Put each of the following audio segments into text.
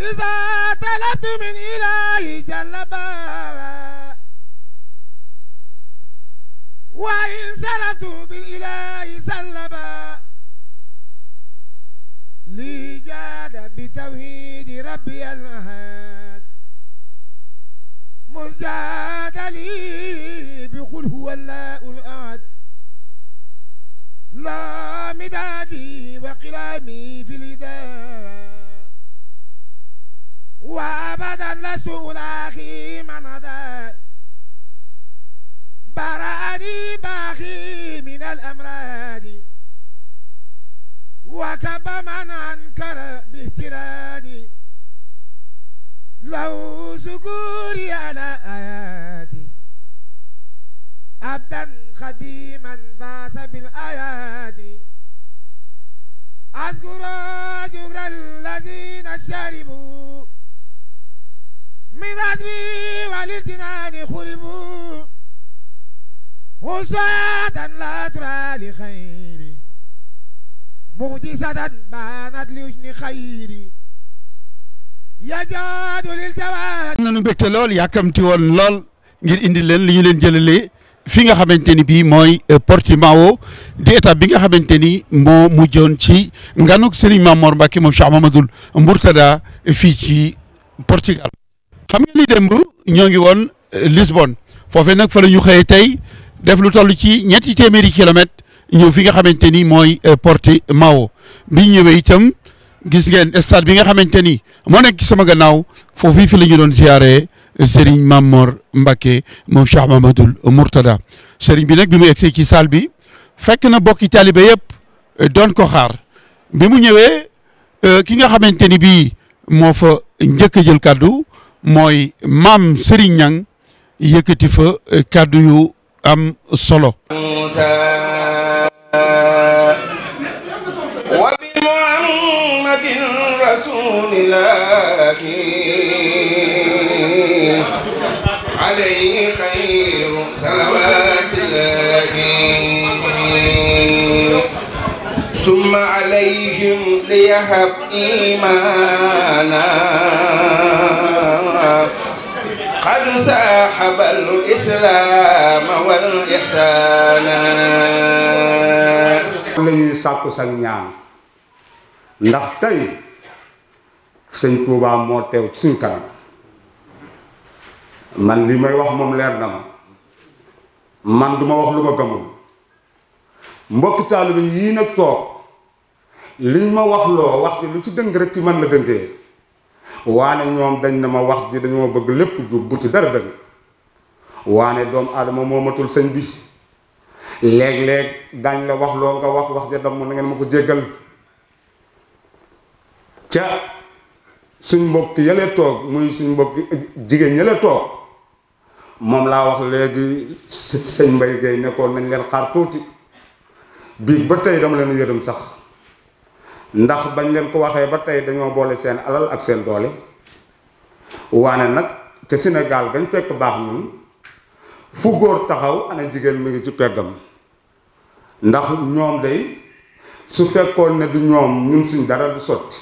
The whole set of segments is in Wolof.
إذا طلبت من إلهي جلبا وإن سرت بالإله سلبا لي جاد بتوحيد ربي الأحد مزجاد لي بقل هو الله الأحد لا مدادي وقلامي في الإداء وأبدا لست ألاقي من هدى برأني باخي من الأمراض وكب من أنكر باهترادي لو سكوري على آياتي عبدا خديما فاس بالآيات أذكر شكر الذين شربوا من عزمي والامتنان خربوا وصاة لا ترى لخيري مغجسة بانت لوجن خيري يجاد للجواد nañu mbégte lool yàkkamti woon lool ngir indi leen li ñu leen jëlalee fi nga xamante ni bii mooy Portimao di étape bi nga xamante ni moo mujjoon ci nganuk Serigne Mamor Mbacke moom Cheikh Mamadou Mourtada fii ci Portugal. xam nga ni démb ñoo ngi woon Lisbonne foofee nag fa la ñu xëyee tey def lu toll ci ñetti téeméeri kilomètres ñëw fi nga xamante ni mooy Portimao bi ñëwee itam gis ngeen stade bi nga xamante ni moo nekk ci sama gannaaw foofu fi la ñu doon ziare Serigne Mamor Mbacke moom Cheikh Mamadou Mourtada Serigne bi nag bi mu egsee ci salle bi fekk na bokki taalibe yëpp doon ko xaar bi mu ñëwee ki nga xamante ni bii moo fa njëkk a jël kaddu mooy maam Serigne Niang yëkkati fa kaddu yu am solo. رسول الله عليه خير صلوات الله ثم عليهم ليهب إيمانا قد ساحب الإسلام والإحسان lañuy sàkku sa ñaan ndax tey sëñ Touba moo teew ci suñ kanam man li may wax moom leer na ma man duma wax lu ma gëmul mbokki taalibe yii nag toog liñ ma wax loo wax ji lu ci dëng rek ci man la dëngee waane ñoom dañ na ma wax ji dañoo bëgg lépp jub bu ci dara dëng waane doomu aadama moo matul sëñ bi léeg-léeg dañ la wax loo nga wax ja dam na ngeen ma ko jéggal ca suñ mbokk yële toog muy suñ mbokk jigéen ñële toog moom laa wax léegi sëñ Mbaye Gueye nekkoon nañ leen xaar tuuti bii ba tey dama leen yërëm sax ndax bañ leen ko waxee ba tey dañoo boole seen alal ak seen doole waane nag te Sénégal gañ fekk baax ñun fu góor taxaw ana jigéen mi ngi ci peggam ndax ñoom day su fekkoon ne du ñoom ñun suñ dara du sotti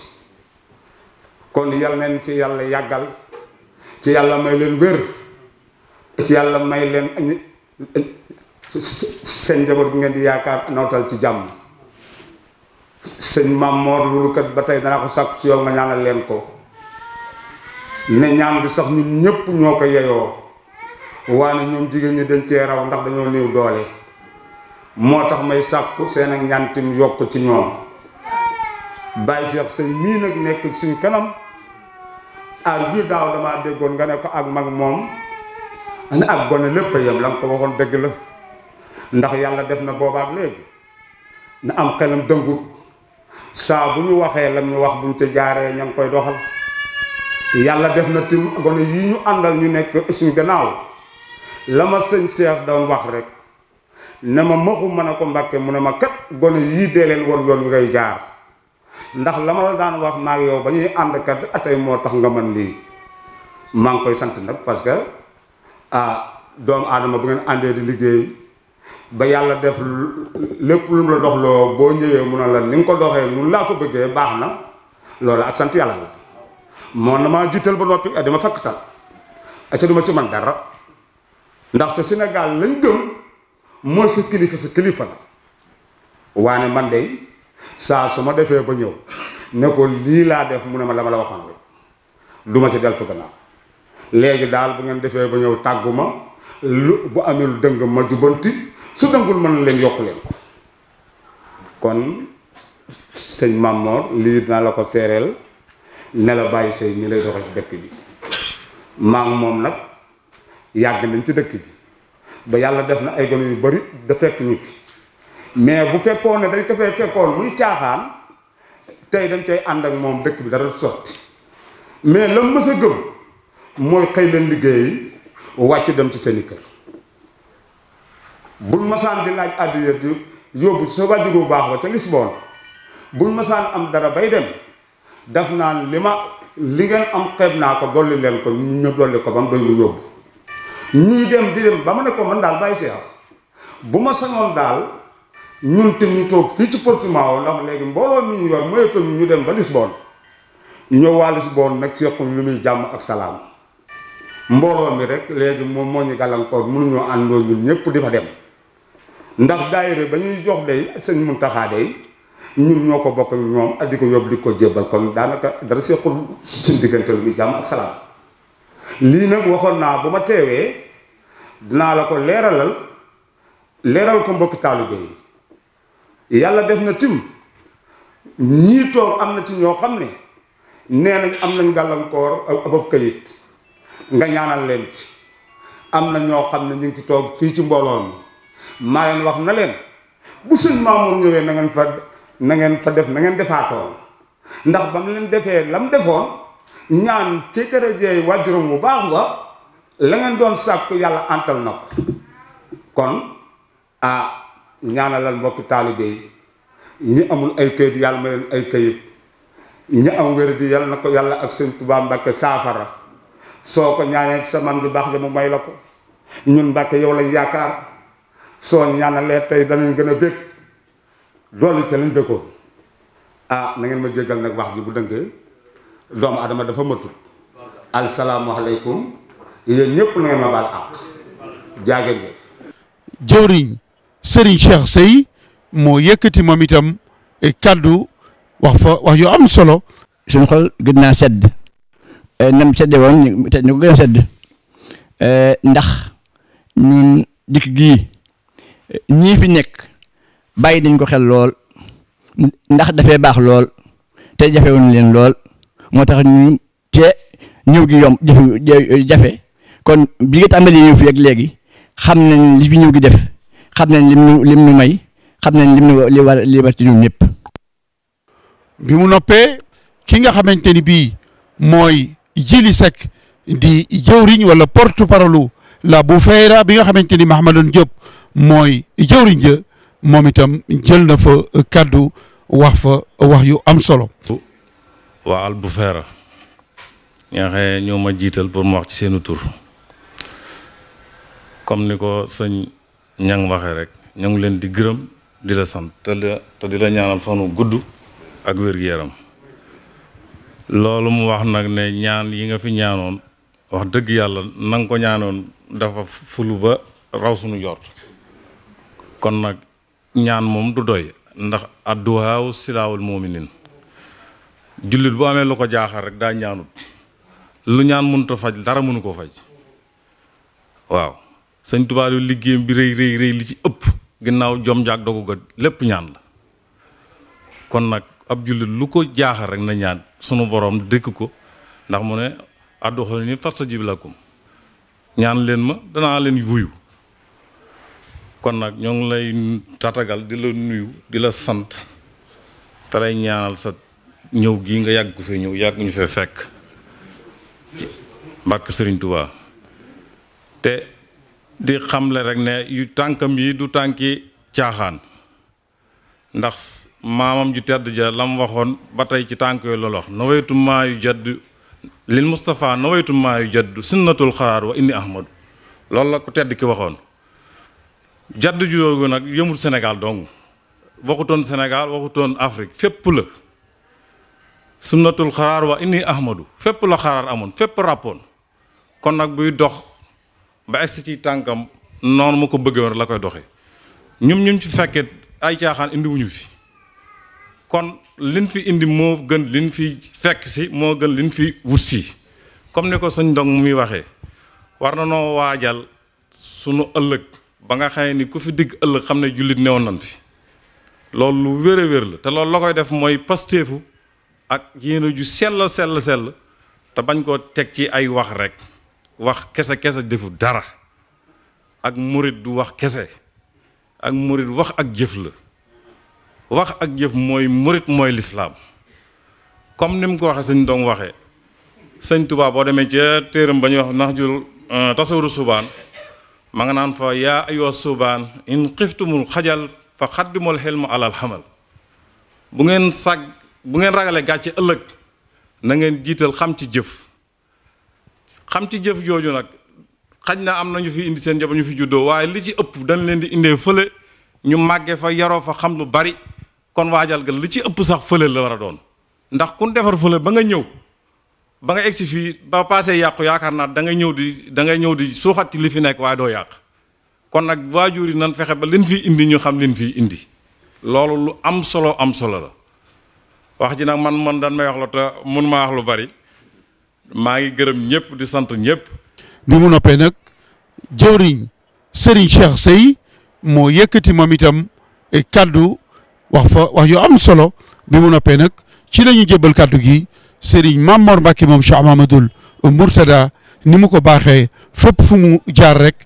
kon yal neen fi yàlla yàggal ci yàlla may leen wér ci yàlla may leen seen njaboot bu ngeen di yaakaar nootal ci jàmm sëñ Mamor loolu kat ba tey danaa ko sàkk ci yow nga ñaanal leen ko ne ñaan bi sax ñun ñëpp ñoo ko yeyoo waane ñoom jigéen ñi dañ cee raw ndax dañoo néew doole moo tax may sàkku seen ak ñantim yokk ci ñoom bàyyi seex sëñ mii nag nekk suñ kanam ak bii daaw damaa déggoon nga ne ko ak mag moom ak gone lépp a yem la nga ko waxoon dëgg la ndax yàlla def na boobaak léegi na am xelam dëngut saa bu ñu waxee lam ñu wax buñ ca jaaree ña ngi koy doxal yàlla def na tim gone yii ñu àndal ñu nekk suñ gannaaw la ma sëñ Seex doon wax rek ne ma maxu mën a ko Mbàkke mu ne ma kat gone yii dee leen woon yoon wi ngay jaar ndax la ma la daan wax maag yow ba ñuy ànd kat atay moo tax nga mën lii maa ngi koy sant nag parce que doomu aadama bu ngeen àndee di liggéey ba yàlla def lépp lu mu la doxloo boo ñëwee mun a la ni nga ko doxee nun laa ko bëggee baax na loolu ak sant yàlla la moo na maa jiital ba noppi dama fakkatal aca duma ci man dara ndaxte Sénégal lañ gëm mooy sa kilifa la waane man de saa su ma defee ba ñëw ne ko lii laa def mu ne ma la ma la waxoon rek du ma ci deltu gannaaw léegi daal bu ngeen defee ba ñëw tàggu ma lu bu amee lu dëng ma jubanti su dëngul mën na leen yokk leen ko kon sëñ Mamor lii dinaa la ko seereel ne la bàyyi sëy ñi lay doxee ci dëkk bi maa ngi moom nag yàgg nañ ci dëkk bi ba yàlla def na ay gone yu bari da fekk ñu fi mais bu fekkoon ne dañ ko fay fekkoon muy caaxaan tey dañ cay ànd ak moom dëkk bi dara sotti mais la mës a gëm mooy xëy leen liggéey wàcc dem ci seeni kër buñ masaan di laaj àddiya di yóbbu sa wàjju bu baax ba ca Lisbonne buñ masaan am dara bay dem daf naan li ngeen am xeeb naa ko dolli leen ko ñu dolli ko ba mu doy lu yóbbu ñuy dem di dem ba ma ne ko man daal bàyyi seex bu ma sañoon daal ñun te ñu toog fii ci Portimao ndax léegi mbooloo mi ñu yor moytu ñu dem ba Lisbonne ñëw waa Lisbonne nag sequm lu muy jàmm ak salaam mbooloo mi rek léegi moom moo ñu gàllankoor mënuñoo àndoo ñun ñëpp di fa dem ndax daayira ba ñuy jox day sëñ Muntaxa day ñun ñoo ko bokk ak ñoom ak di ko yóbbu di ko jébbal kon daanaka dara sequl suñ diggante lu muy jàmm ak salaam lii nag waxoon naa bu ma teewee dinaa la ko leeral ko mbokki taalibe yi yàlla def na tim ñii toog am na ci ñoo xam ne nee nañ am nañ gàllankoor ab këyit nga ñaanal leen ci am na ñoo xam ne ñu ngi ci toog fii ci mbooloo mi maa leen wax na leen bu sëñ Maamoor ñëwee na ngeen fa def na ngeen defaatoon ndax ba mu leen defee lam defoon ñaan ci daraja waajuram bu baax nga la ngeen doon sàkku yàlla antal na ko kon ñaanalal mbokki taalibe yi ñi amul ay këyit yàlla ma leen ay këyit ñi am wér di yàlla na ko yàlla ak sëñ Tuubaa Mbàkke saafara soo ko ñaanee sa man bi baax ja mu may la ko ñun Mbàkke yow lañ yaakaar soo ñaanalee tey danañ gën a bég dolli ca lañ bëggoon na ngeen ma jéggal nag wax ji bu dëngee doomu adama dafa matul asalaamualeykum yéen ñëpp na ngeen ma baal àq jaageen jëf jëwriñ Serigne Cheikh Seye moo yëkkati moom itam kaddu wax yu am solo. suñu xol gën naa sedd nam sedde woon te ñu ko gën a sedd ndax ñun dikk gii ñii fi nekk bàyyi dañ ko xel lool ndax dafay baax lool te jafewoon leen lool moo tax ñu te ñëw gi yomb jafe kon bi nga tàmbali ñëw fi ak léegi xam nañ li fi ñëw gi def xam nañ lim nu may xam nañ li war ci ñun ñëpp. bi mu noppee ki nga xamante ni bii mooy Jili Seck di jëwriñ wala porte parole la Bufeyra bi nga xamante ni Mahamadan Diop mooy jëwriñ ja moom itam jël na fa kaddu wax yu am solo. waa al Bufeyra nga xam ñoo ma jiital pour mu wax ci seenu tur comme ni ko sëñ ñang waxee rek ñu ngi leen di gërëm di la sant te di la ñaanal fanu gudd ak wér-gu-yaram loolu mu wax nag ne ñaan yi nga fi ñaanoon wax dëgg yàlla na nga ko ñaanoon dafa fulu ba raw suñu jort kon nag ñaan moom du doy ndax adduwaaw silaawul mu'minin jullit bu amee lu ko jaaxal rek daa ñaanut lu ñaan mënut a faj dara mënu ko faj waaw sëñ Tuubaa yu liggéeyam bi rëy li ci ëpp ginnaaw jom jaag dogu ga lépp ñaan la kon nag ab jullit lu ko jaaxal rek na ñaan sunu borom dëkk ko ndax mu ne ud'uuni fastajib lakum ñaan leen ma danaa leen wuyu kon nag ñoo ngi lay tatagal di la nuyu di la sant te lay ñaanal sa ñëw gii nga yàgg ko fee ñëw yàgg ñu fee fekk barke Sëriñ Tuubaa te di xamle rek ne yu tànkam yi du tànki caaxaan ndax maamam ju tedd ja lam waxoon ba tey ci tànk yooyu loolu wax nawaytu maa yu jadd lil Moustapha nawaytu maa yu jadd sunnatul xaraar wa inni ahmadu loolu la ko tedd ki waxoon jadd ju yooyu nag yëmul Sénégal dong waxutoon Sénégal waxutoon Afrique fépp la sunnatul xaraar wa inni ahmadu fépp la xaraar amoon fépp ràppoon kon nag buy dox ba egsi ci tànkam noonu mu ko bëggee woon la koy doxee ñun fi fekkee ay caaxaan indiwuñu fi kon liñ fi indi moo gën liñ fi fekk si moo gën liñ fi wut si comme ni ko sëñ Ndong muy waxee war na noo waajal sunu ëllëg ba nga xamee ni ku fi digg ëllëg xam ne jullit newoon nañ fi loolu lu wér a wér la te loolu la koy def mooy pasteefu ak yéene ju sell te bañ koo teg ci ay wax rek wax kese defu dara ak murit du wax kese ak murit wax ak jëf la wax ak jëf mooy murit mooy lislaam comme ni mu ko waxee sëñ Ndong waxee sëñ Tuubaa boo demee ca téeram ba ñuy wax nax jul tasawuru subaan ma nga naan fa yaa ayyuha subaan in xiftumul xajal fa xaddimul xilma alal xamal bu ngeen ragalee gàcce ëllëg na ngeen jiital xam ci jëf jooju nag xaj na am na ñu fi indi seen njaboot ñu fi juddoo waaye li ci ëpp dañ leen di indee fële ñu màggee fa yaroo fa xam lu bari kon waajal ga li ci ëpp sax fële la war a doon ndax kun defar fële ba nga ñëw ba nga egsi fii ba passé yàqu yaakaar naa da ngay ñëw di suuxati li fi nekk waaye doo yàq kon nag waajur yi nan fexe ba leen fii indi ñu xam leen fii indi loolu lu am solo la wax ji nag man dan may wax la te mun maa wax lu bari maa ngi gërëm ñëpp di sant ñëpp. bi mu noppee nag jëwriñ Serigne Cheikh Seye moo yëkkati moom itam kaddu wax yu am solo bi mu noppee nag ci la ñu jébbal kaddu gi Serigne Mamor Mbacke moom Cheikh Mamadou Mourtada ni mu ko baaxee fépp fu mu jaar rek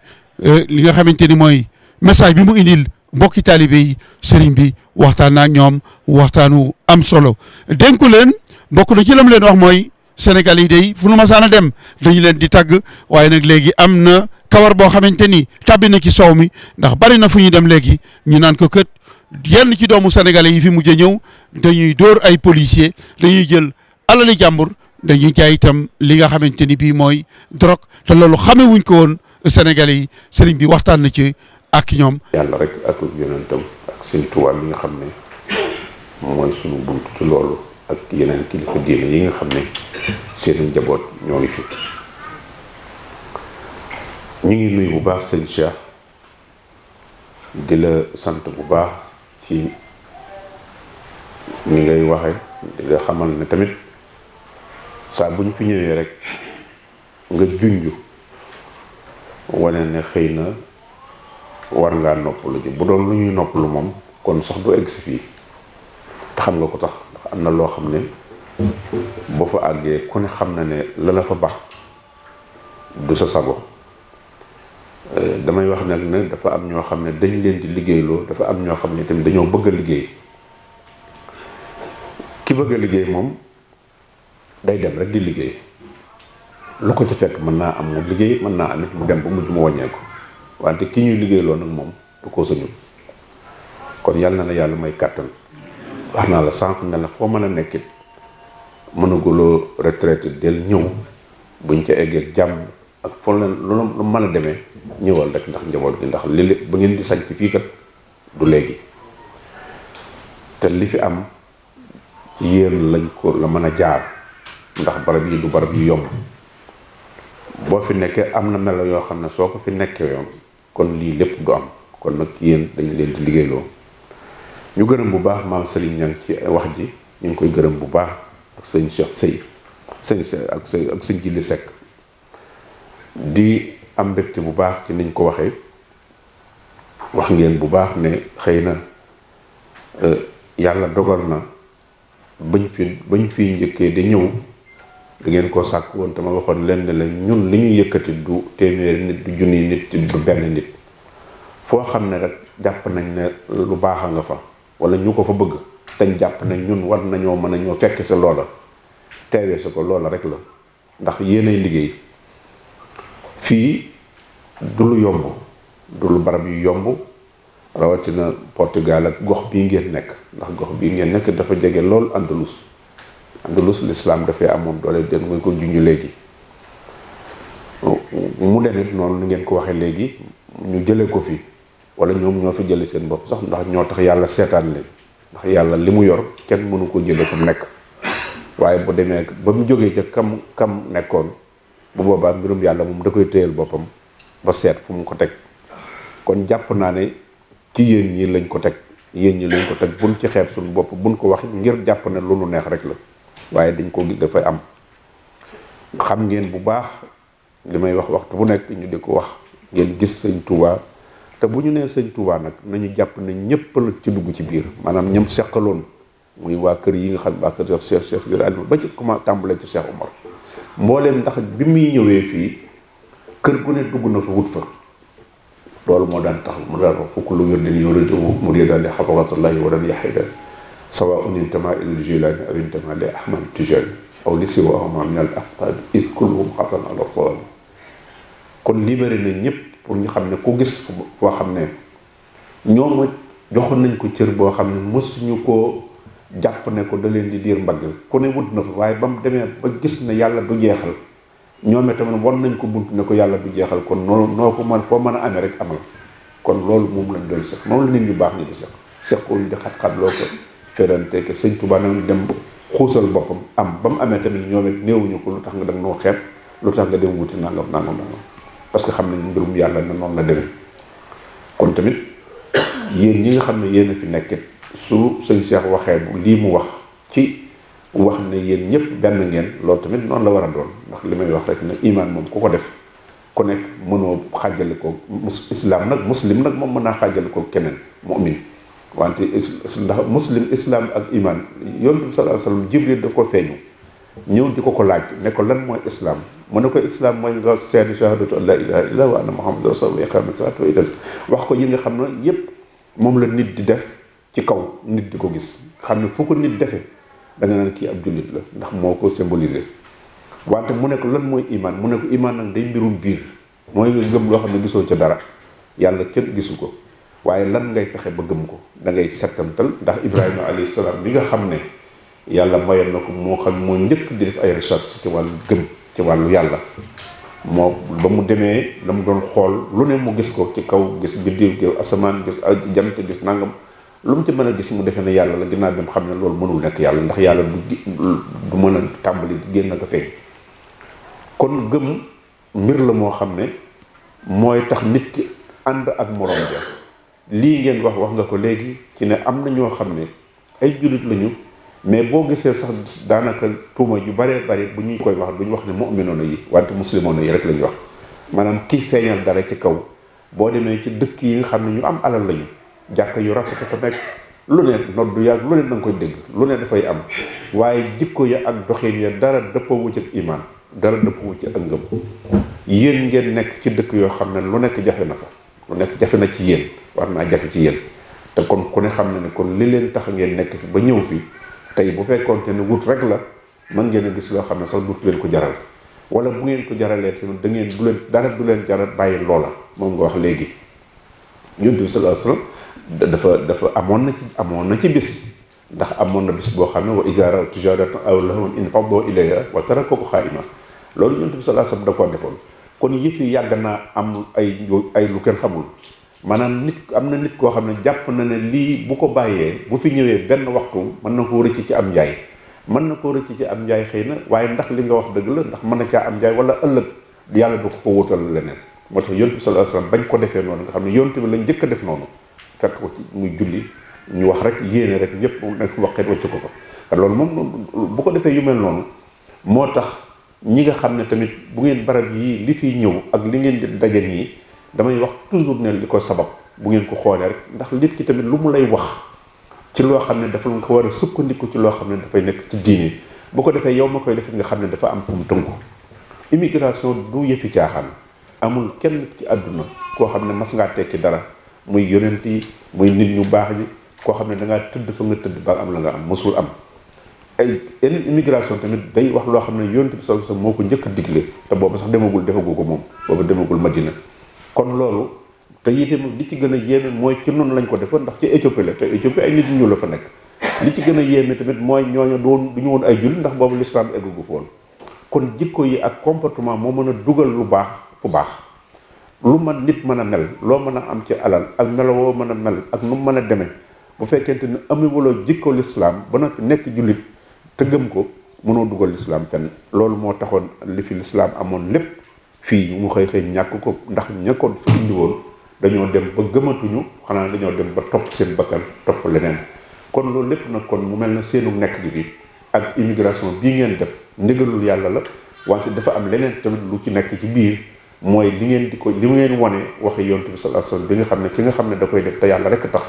li nga xamante ni mooy message bi mu indil mbokki taalibe yi Serigne bi waxtaan naa ñoom waxtaanu am solo dénku leen bokk na ci lam leen wax mooy Sénégal yi day fu nu masaana dem dañu leen di tàgg waaye nag léegi am na kawar boo xamante ni tàbbi na ci soow mi ndax bari na fu ñuy dem léegi ñu naan ko kët yenn ci doomu sénégalais yi fi mujj a ñëw dañuy dóor ay policier dañuy jël alali jàmbur dañuy jaay itam li nga xamante ni bii mooy drogue te loolu xamee wuñ ko woon sénégalais yi sëriñ bi waxtaan na ci ak ñoom. yàlla rek ak yonentam ak seen tubaab yi nga xam ne mooy sunu buntu ci loolu ak yeneen kilifa diine yi nga xam ne seen njaboot ñoo ngi fi. ñu ngi nuyu bu baax sëñ Cheikh di la sant bu baax ci ni ngay waxe di la xamal ne tamit saa bu ñu fi ñëwee rek nga junj wane ne xëy na war ngaa noppalu ji bu doon lu ñuy noppalu moom kon sax du egg si fii te xam nga ko tax ndax am na loo xam ne boo fa àggee ku ne xam na ne la la fa baax du sa sago. damay wax nag ne dafa am ñoo xam ne dañ leen di liggéeyloo dafa am ñoo xam ne tamit dañoo bëgg a liggéey ki bëgg a liggéey moom day dem rek di liggéey lu ko ci fekk mën naa am mu liggéey mën naa am it mu dem ba mujj mu wàññeeku wante ki ñuy liggéeyloo nag moom du ko sañul kon yàlla na la yàlla may kàttan wax naa la sànq ne la foo mën a nekkit mënaguloo retraité del ñëw buñ ca eggee jàmm ak foo leen lu mën a demee ñëwal rek ndax njaboot gi ndax li ba ngeen di sañ ci fii kat du léegi te li fi am ci yéen lañ ko la mën a jaar ndax barab yi du barab yu yomb boo fi nekkee am na melo yoo xam ne soo ko fi nekkee yoon kon lii lépp du am kon nag yéen dañu leen di liggéeyloo ñu gërëm bu baax maam Serigne Niang ci wax ji ñu ngi koy gërëm bu baax ak sëñ Cheikh Seye ak sëñ Jili Seck di am mbégte bu baax ci niñ ko waxee wax ngeen bu baax ne xëy na yàlla dogal na bañ fi njëkkee di ñëw da ngeen koo sàkk woon te ma waxoon leen ne la ñun li ñuy yëkkati du téeméeri nit du junni nit du benn nit foo xam ne rek jàpp nañ ne lu baax a nga fa wala ñu ko fa bëgg dañ jàpp ne ñun war nañoo mën a ñoo fekk sa loola teewee sa ko loola rek la ndax yéenay liggéey fii du lu yomb du lu barab yu yomb rawatina Portugal ak gox bii ngeen nekk ndax gox bii ngeen nekk dafa jege lool Andalus l'islam dafay amoon doole den nga ko junj léegi mu demit noonu ni ngeen ko waxee léegi ñu jële ko fi wala ñoom ñoo fi jële seen bopp sax ndax ñoo tax yàlla seetaan leen ndax yàlla li mu yor kenn mënu ko jële fu mu nekk waaye bu demee ba mu jógee ca kam nekkoon bu boobaa mbirum yàlla moom da koy téyel boppam ba seet fu mu ko teg kon jàpp naa ne ci yéen ñi lañ ko teg buñ ci xeeb suñu bopp buñ ko wax ngir jàpp ne lu nu neex rek la waaye dañ ko gis dafay am xam ngeen bu baax li may wax waxtu bu nekk ñu di ko wax ngeen gis sëñ Touba te bu ñu nee sëñ Touba nag nañu jàpp ne ñëpp la ci dugg ci biir maanaam ñam seqaloon muy waa kër yi nga xam waa kër Cheikh ba ci comment tàmbalee ci Cheikh Omar mbooleem ndax bi muy ñëwee fii kër gu ne dugg na fa wut fa loolu moo daan tax mu daan wax fukk lu wérdin yuridu muridan li xadaratullahi wa lan yaxida sawaun intama ila jilani aw intama li ahmad tijani aw li siwahuma min al aqtaab id kulluhum xatan ala salami kon libéré na ñëpp pour ñu xam ne ku gis foo xam ne ñoom joxoon nañ ko cër boo xam ne mësuñu koo jàpp ne ko da leen di diir mbagg ku ne wut na fa waaye ba mu demee ba gis ne yàlla du jeexal ñoom tamit won nañ ko bunt ne ko yàlla du jeexal kon noo ko man foo mën a amee rek amal kon loolu moom lañ doon seq moom la nit ñu baax ñi di sequñ di xat-xat loo ko ferante que sëñ Tuubaa nag dem xuusal boppam am ba mu amee tamit ñoom it néewuñu ko lu tax nga danga noo xeeb lu tax nga dem wuti nangam parce que xam nañ mbirum yàlla na noonu la demee kon tamit yéen ñi nga xam ne yéen a fi nekkit su sëñ Cheikh waxee lii mu wax ci wax ne yéen ñëpp benn ngeen loolu tamit noonu la war a doon ndax li may wax rek ne iman moom ku ko def ku nekk mënoo xàjjale ko islam nag muslim nag moom mën naa xàjjale ko keneen mu'min wante ndax muslim islam ak iman yonent bi sallallahu alayhi wasallam Jibril da ko feeñu ñëw di ko laaj ne ko lan mooy islam mu ne ko islam mooy nga seede shahadatu an la ilaha illa wa anna muhammadu rasulullah wa iqaami salaati wa itaa wax ko yi nga xam ne yépp moom la nit di def ci kaw nit di ko gis xam ne fu ko nit defee da nga naan kii ab jullit la ndax moo ko symbolisé wante mu ne ko lan mooy iman mu ne ko iman nag day mbirum biir mooy nga gëm loo xam ne gisoo ca dara yàlla kenn gisu ko waaye lan ngay fexe ba gëm ko da ngay settantal ndax Ibrahima alayhi salaam bi nga xam ne yàlla mayoon na ko moo xam moo njëkk di def ay recherche ci wàllu gëm ci wàllu yàlla moo ba mu demee la mu doon xool lu ne mu gis ko ci kaw gis biddiw gis asamaan gis jant gis nangam lu mu ci mën a gis mu defee ne yàlla la ginnaaw dem xam ne loolu mënul nekk yàlla ndax yàlla du mën a tàmbali di génn ak a feeñ kon gëm mbir la moo xam ne mooy tax nit ki ànd ak moroom ja lii ngeen wax nga ko léegi ci ne am na ñoo xam ne ay jullit lañu mais boo gisee sax daanaka tuuma yu baree bari bu ñuy koy wax duñu wax ne mu'minoona yi wante muslimoona yi rek la ñuy wax maanaam kii feeñal dara ci kaw boo demee ci dëkk yi nga xam ne ñu am alal lañu jàkka yu rafet fa nekk lu ne noddu yàgg lu ne da nga koy dégg lu ne dafay am waaye jikko ya ak doxin ya dara dëppoo ci ak iman dara dëppoo ci ak ngëm yéen ngeen nekk ci dëkk yoo xam ne lu nekk jafe na fa lu nekk jafe na ci yéen war naa jafe ci yéen te kon ku ne xam na ne kon li leen tax ngeen nekk fi ba ñëw fi tey bu fekkoonte ne wut rek la mën ngeen a gis loo xam ne sax dut leen ko jaral wala bu ngeen ko jaralee tamit da ngeen du leen dara du leen jaral bàyyi loola moom nga wax léegi Yonent bi sallallahu alayhi wasallam dafa amoon na ci bis ndax amoon na bis boo xam ne wa idhaa ra'aw tijaaratan aw lahwan infaddu ilayhaa wa tarakuuka qaa'iman loolu Yonent bi sallallahu alayhi wasallam da koo defoon kon yëf yi yàgg naa am ay lu kenn xamul maanaam nit am na nit koo xam ne jàpp na ne lii bu ko bàyyee bu fi ñëwee benn waxtu mën na koo rëcc ci am njaay mën na koo rëcc ci am njaay xëy na waaye ndax li nga wax dëgg la ndax mën na caa am njaay wala ëllëg yàlla du ko wutal leneen moo tax Yonent bi sallallahu alayhi wasallam bañ ko defee noonu nga xam ne Yonent bi lañ njëkk a def noonu fekk ko ci muy julli ñu wax rek yéene rek ñëpp nekk waxeet wacc ko fa te loolu moom bu ko defee yu mel noonu moo tax ñi nga xam ne tamit bu ngeen barab yii li fiy ñëw ak li ngeen di daje nii damay wax toujours ne li ko sabab bu ngeen ko xoolee rek ndax nit ki tamit lu mu lay wax ci loo xam ne dafa nga ko war a sukkandiku ci loo xam ne dafay nekk ci diine bu ko defee yow ma koy defee nga xam ne dafa am fu mu tënku immigration du yëfi caaxaan amul kenn ci àdduna koo xam ne mas ngaa tekki dara muy yonent yi muy nit ñu baax ñi koo xam ne da ngaa tëdd fa nga tëdd ba am la nga am mosul am ay immigration tamit day wax loo xam ne Yonent bi sallallahu alayhi wasallam moo ko njëkk a digle te boobu sax defagu ko moom boobu demagul Madina kon loolu te itam li ci gën a yéeme mooy ci noonu lañ ko defoon ndax ci Éthiopie la te Éthiopie ay nit ñu la fa nekk li ci gën a yéeme tamit mooy ñooñu du ñu woon ay jullit ndax boobu l'islam eggugu fa woon kon jikko yi ak comportement moo mën a dugal lu baax fu baax lu man nit mën a mel loo mën a am ci alal ak melowoo mën a mel ak nu mën a demee bu fekkente ne amewuloo jikko l'islam ba noppi nekk jullit te gëm ko mënoo dugal lislaam fenn. loolu moo taxoon li fi lislaam amoon lépp fii mu xëy ñàkk ko ndax ña ko fi indi woon dañoo dem ba gëmatuñu, xanaa dañoo dem ba topp seen bakkan topp leneen. kon loolu lépp nag kon mu mel na seenu nekk gi bi ak immigration bii ngeen def ndigalul yàlla la, wante dafa am leneen tamit lu ci nekk ci biir, mooy li ngeen di ko li ngeen wane waxi yonent bi sallallahu alayhi wasallam bi nga xam ne ki nga xam ne da koy def te yàlla rek tax,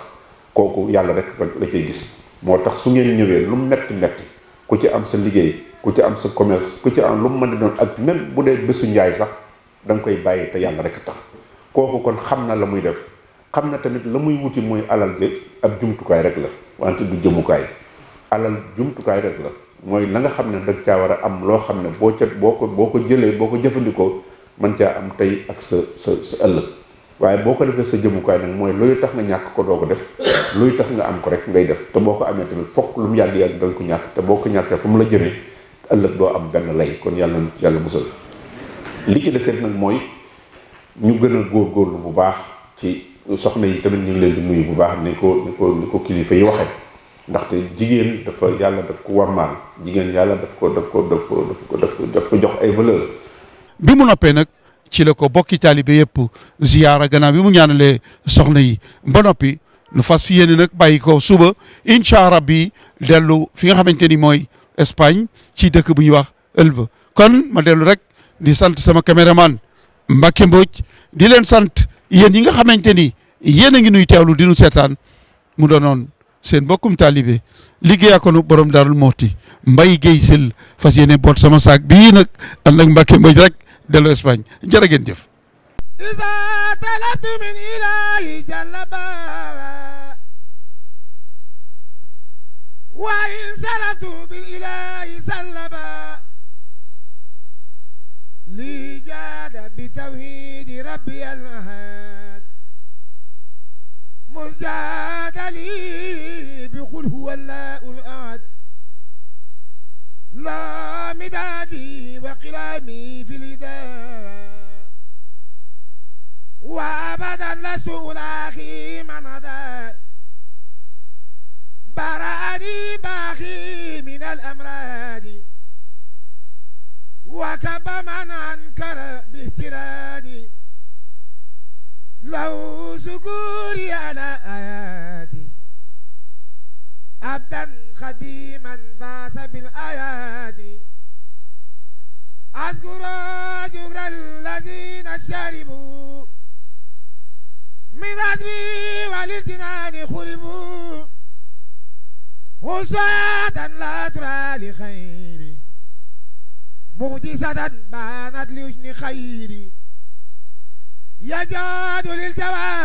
kooku yàlla rek la cay gis. moo tax su ngeen ñëwee lu metti metti ku ci am sa liggéey, ku ci am sa commerce, ku ci am lu mu mën a doon, ak même bu dee bésu njaay sax da nga koy bàyyi te yàlla rek tax. kooku kon xam na la muy def, xam na tamit la muy wuti mooy alal gi ab jumtukaay rek la, wante du jëmukaay. alal jumtukaay rek la, mooy la nga xam ne da caa war a am loo xam ne boo ko jëlee boo ko jëfandikoo mën caa am tey ak sa ëllëg. waaye boo ko defee sa jëmukaay nag mooy luy tax nga ñàkk ko doo ko def, luy tax nga am ko rek ngay def. te boo ko amee tamit fokk lu mu yàgg-yàgg da nga ko ñàkk, te boo ko ñàkkee fa mu la jëmee ëllëg doo am benn lay. kon yàlla musal. li ci deseet nag mooy ñu gën a góorgóorlu bu baax ci soxna yi tamit ñu ngi leen di nuyu bu baax ni ko kilifa yi waxee, ndaxte jigéen dafa yàlla daf ko warmaal, jigéen yàlla daf ko jox ay valeur. bi mu noppee nag ci la ko bokki taalibe yëpp ziyaara gannaaw bi mu ñaanalee soxna yi ba noppi nu fas fi yéene nag bàyyi ko suba incha rabbi dellu fi nga xamante ni mooy Espagne ci dëkk bu ñuy wax Elba. kon ma dellu rek di sant sama caméraman Mbacke Mbodj, di leen sant yéen yi nga xamante ni yéen a ngi nuy teewlu di nu seetaan. mu doonoon seen bokkum taalibe liggéey ak nu borom Daarul Muxti Mbaye Guèye Syll fas yéene boot sama saak bii nag ànd ak Mbacke Mbodj rek dellu Espagne jërë ngeen jëf. إذا طلبت من إلهي جلبا وإن صرفت بالإله سلبا لي جاد بتوحيد ربي الأحد مزداد لي بقل هو الله الأحد لا مدادي وقلامي في الإداء وأبدا لست ألاقي من هدى برأني باخي من الأمراض وكب من أنكر باهترادي لو سكوري على آياتي عبدا خديما فاس بالآيات أذكر شكر الذين شربوا من عزمي والامتنان خربوا وصاة لا ترى لخيري مهدسة بانت لوجن خيري يجاد للجواب